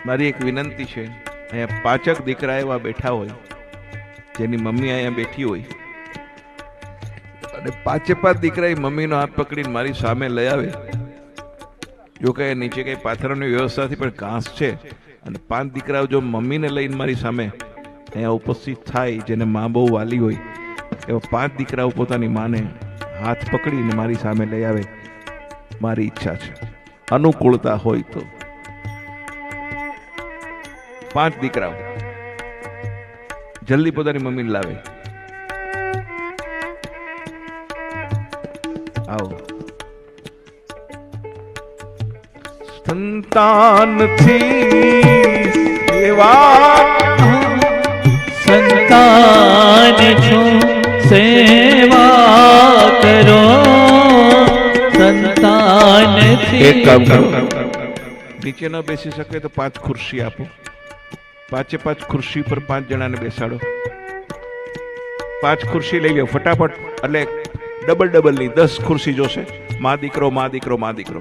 મારી એક વિનંતી છે, અહીંયા પાંચક દીકરા એવા બેઠા હોય જેની મમ્મી અહીંયા બેઠી હોય અને પાંચે પાંચ દીકરા એ મમ્મીનો હાથ પકડીને મારી સામે લઈ આવે. જો કે નીચે કઈ પાથરવાની વ્યવસ્થાથી પણ ઘાસ છે અને પાંચ દીકરાઓ જો મમ્મીને લઈને મારી સામે અહીંયા ઉપસ્થિત થાય, જેને મા બહુ વાલી હોય એવા પાંચ દીકરાઓ પોતાની માને હાથ પકડીને મારી સામે લઈ આવે. મારી ઈચ્છા છે, અનુકૂળતા હોય તો પાંચ દીકરાઓ જલ્દી પોતાની મમ્મીને લાવે. આવો. સંતાનથી સેવા સંતાન છો સેવા કરો સંતાનથી. એક કામ કરો, નીચે ન બેસી શકે તો પાંચ ખુરશી આપો. પાંચે પાંચ ખુરશી પર પાંચ જણાને બેસાડો. પાંચ ખુરશી લઈ લો ફટાફટ, એટલે ડબલ ની 10 ખુરશી જોશે. માં દીકરો માં દીકરો માં દીકરો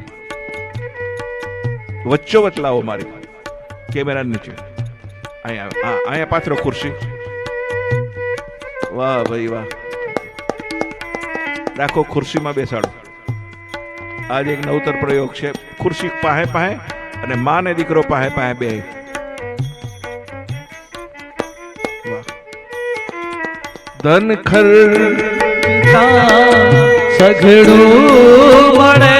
વચ્ચો વચ લાવો. મારી કેમેરા નીચે અહીંયા પાથરો ખુરશી. વાહ ભાઈ વાહ, રાખો ખુરશીમાં બેસાડો. આજે એક નવતર પ્રયોગ છે. ખુરશી પાહે પાહે અને માં ને દીકરો પાહે પાહે બે. ધન ખર્ચા સઘળું મળે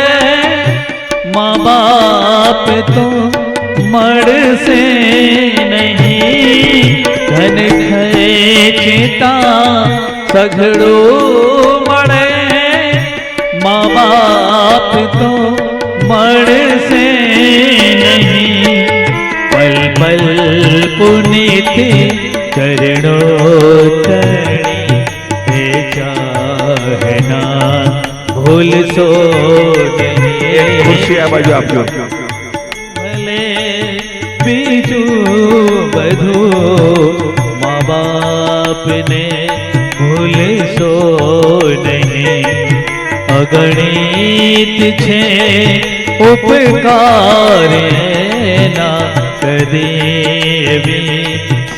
મા બાપ તો મળશે નહીં. ધન ખર્ચતા સઘળું મળે મા બાપ તો મળશે નહીં. પલ પલ પુનિત ચરણો ભૂલશો નહીં. ખુરશી આ બાજુ આપજો. ભલે બીજું બધું મા બાપને ભૂલશો નહીં. અગણિત છે ઉપકાર ના કદી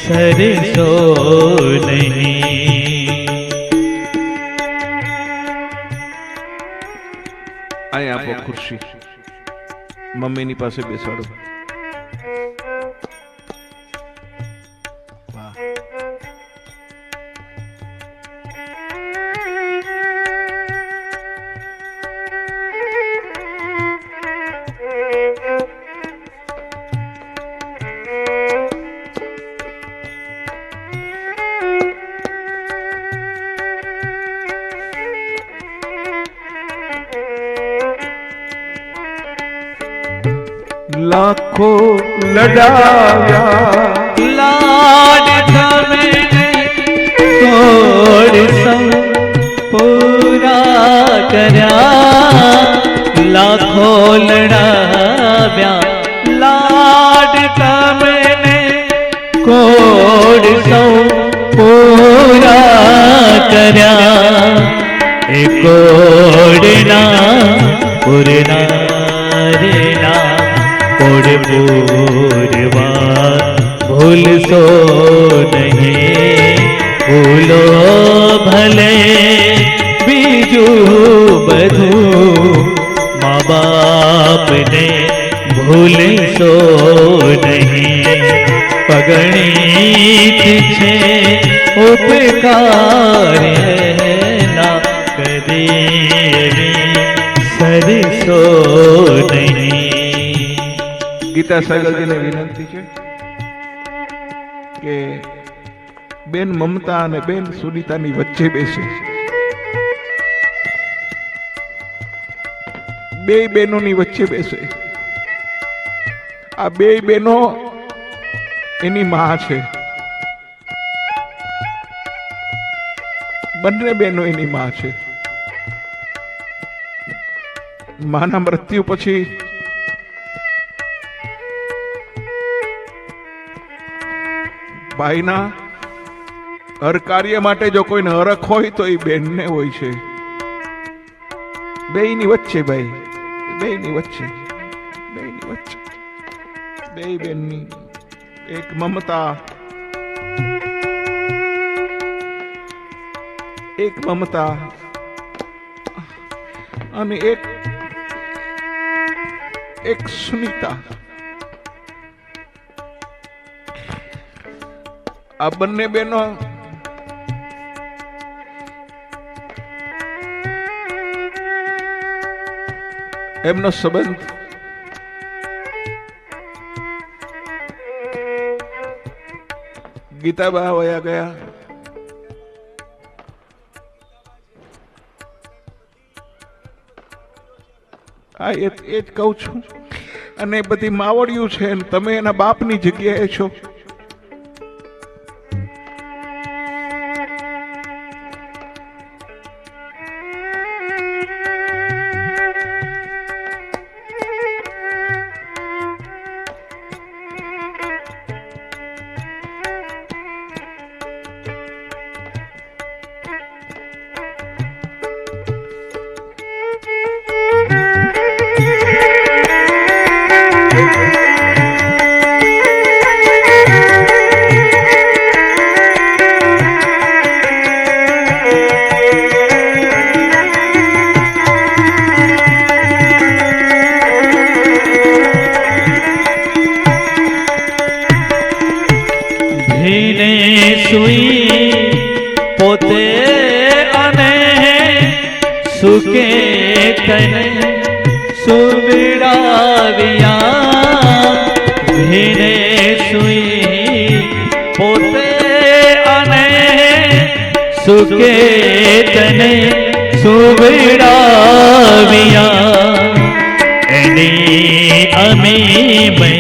સરસો નહીં. અહીંયા આપો ખુરશી, મમ્મીની પાસે બેસાડો. લાખો લડાવ્યા લાડ તમે તોડ સૌ પૂરા કર્યા. લાખો લડાવ્યા લાડ તમે કોડ સૌ પૂરા કર્યા. એ કોડના પૂરના રેના કોડ પૂરવા ભૂલશો નહીં. ભૂલો ભલે બીજું બધું મા બાપને ભૂલશો નહીં. પગણિત છે ઉપકાર ના કદી સરસો નહીં. ગીતા સાગરજીને વિનંતી છે કે બેન મમતા અને બેન સુનીતાની વચ્ચે બેસે. બે બહેનોની વચ્ચે બેસે. આ બે બહેનો એની માં છે. બંને બહેનો એની માં છે. માના મૃત્યુ પછી ભાઈના હર કાર્ય માટે જો કોઈને હરખ હોય તો એ બેનને હોય છે. બેયની વચ્ચે ભાઈ, બેયની વચ્ચે, બેયની વચ્ચે, બે બેનની, એક મમતા, અને એક સુનીતા. આ બંને બહેનો એમનો સંબંધ ગીતાબા વયા ગયા. હા, એ જ કહું છું. અને બધી માવડિયું છે, તમે એના બાપની જગ્યાએ છો. પોતે અને સુકે તને સુવિડાવ્યા. ભીને સુઈ પોતે અને સુકે તને સુવિડાવ્યા. એની અમી મય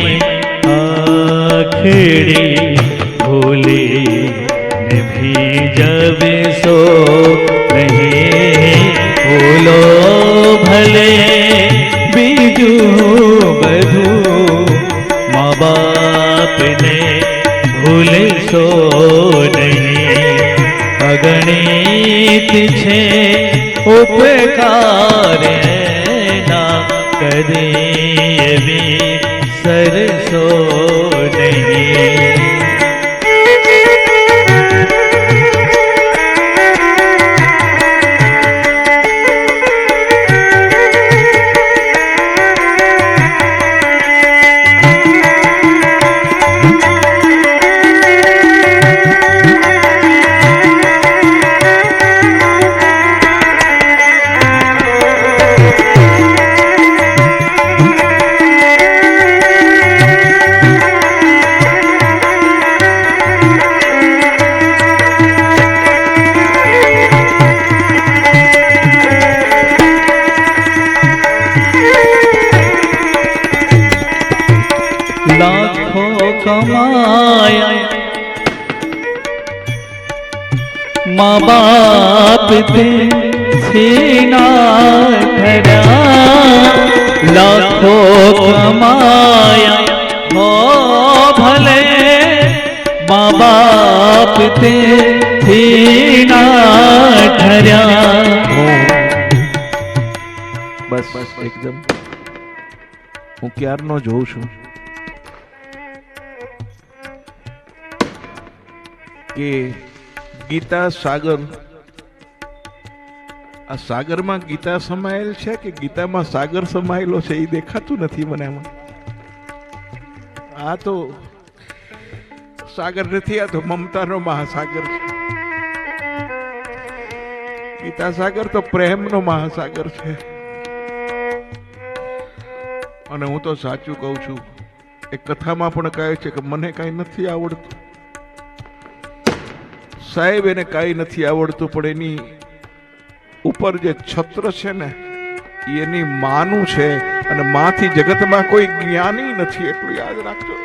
આખડી ભૂલી जब सो नहीं भूलो भले बीजू बधू माँ बाप ने भूले સો નહીં. અગણિત છે ઉપકાર ના કદી એવી સરસો નહીં. કમાયા माँ बाप ते सीना ठहरा लाखों कमाया हो भले माँ बाप ते सीना ठहरा। बस एकदम હું ક્યારનો જોઉં છું કે ગીતા સાગર, આ સાગરમાં ગીતા સમાયેલ છે કે ગીતામાં સાગર સમાયેલો છે એ દેખાતું નથી મને આમાં. આ તો સાગર નથી, આ તો મમતાનો મહાસાગર છે. ગીતા સાગર તો પ્રેમનો મહાસાગર છે. અને હું તો સાચું કહું છું, એક કથામાં પણ કહે છે કે મને કાંઈ નથી આવડતું. સાહેબ એને કાંઈ નથી આવડતું, પણ એની ઉપર જે છત્ર છે ને એની માનું છે, અને માથી જગતમાં કોઈ જ્ઞાની નથી, એટલું યાદ રાખજો.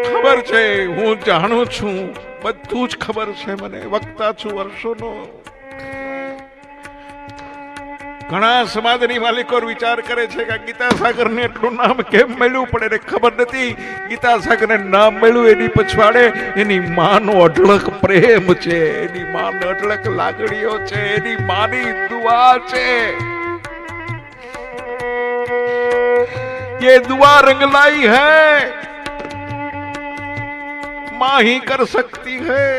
ખબર છે, હું જાણું છું, બધું જ ખબર છે મને, વક્તા છું વર્ષોનો. ઘણા સમાજની માલિકો વિચાર કરે છે કે ગીતા સાગર ને એટલું નામ કેમ મળ્યું, પણ એને ખબર નથી ગીતા સાગર ને નામ મળ્યું એની પછવાડે એની માનો અઢળક પ્રેમ છે, એની માનો અઢળક લાગણીઓ છે, એની માની દુઆ છે. ये दुआ रंगलाई है, मां ही कर सकती है।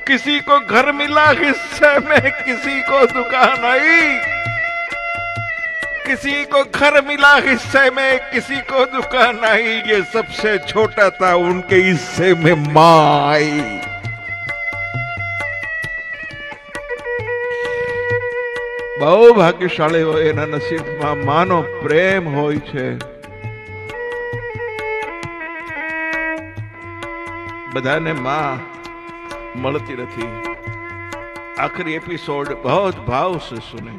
किसी को घर मिला हिस्से में, किसी को दुकान आई। किसी को घर मिला हिस्से में, किसी को दुकान आई। ये सबसे छोटा था, उनके हिस्से में मां आई। બહુ ભાગ્યશાળી હોય એના નસીબમાં માનો પ્રેમ હોય છે। બધાને मां મળતી નથી। आखिरी एपिसोड बहुत भाव से सुने।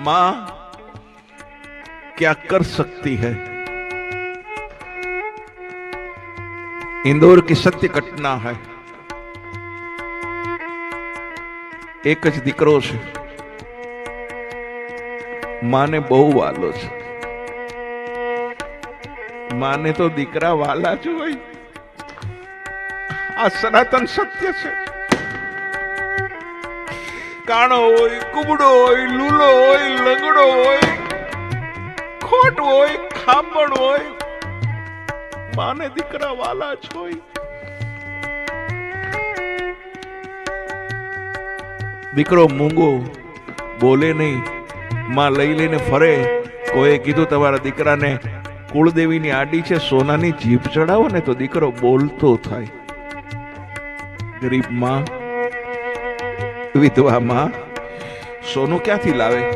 मां क्या कर सकती है। इंदौर की सत्य घटना है। एक ज દીકરો છે, માને બહુ વાલો છે। માને તો દીકરા વાલા જ હોય, આ સનાતન સત્ય છે। કાણો હોય, કુબડો હોય, લૂલો હોય, લંગડો હોય, ખોટ હોય, ખાપડ હોય, માને દીકરા વાલા જ હોય। દીકરો મૂંગો બોલે નહીં, માં લઈ લઈને ફરે। કોઈએ કીધું તમારા દીકરાને કુળદેવીની આડી છે, સોનાની જીભ ચડાવો ને તો દીકરો બોલતો થાય। ગરીબ માં, વિધવા માં સોનું ક્યાંથી લાવે।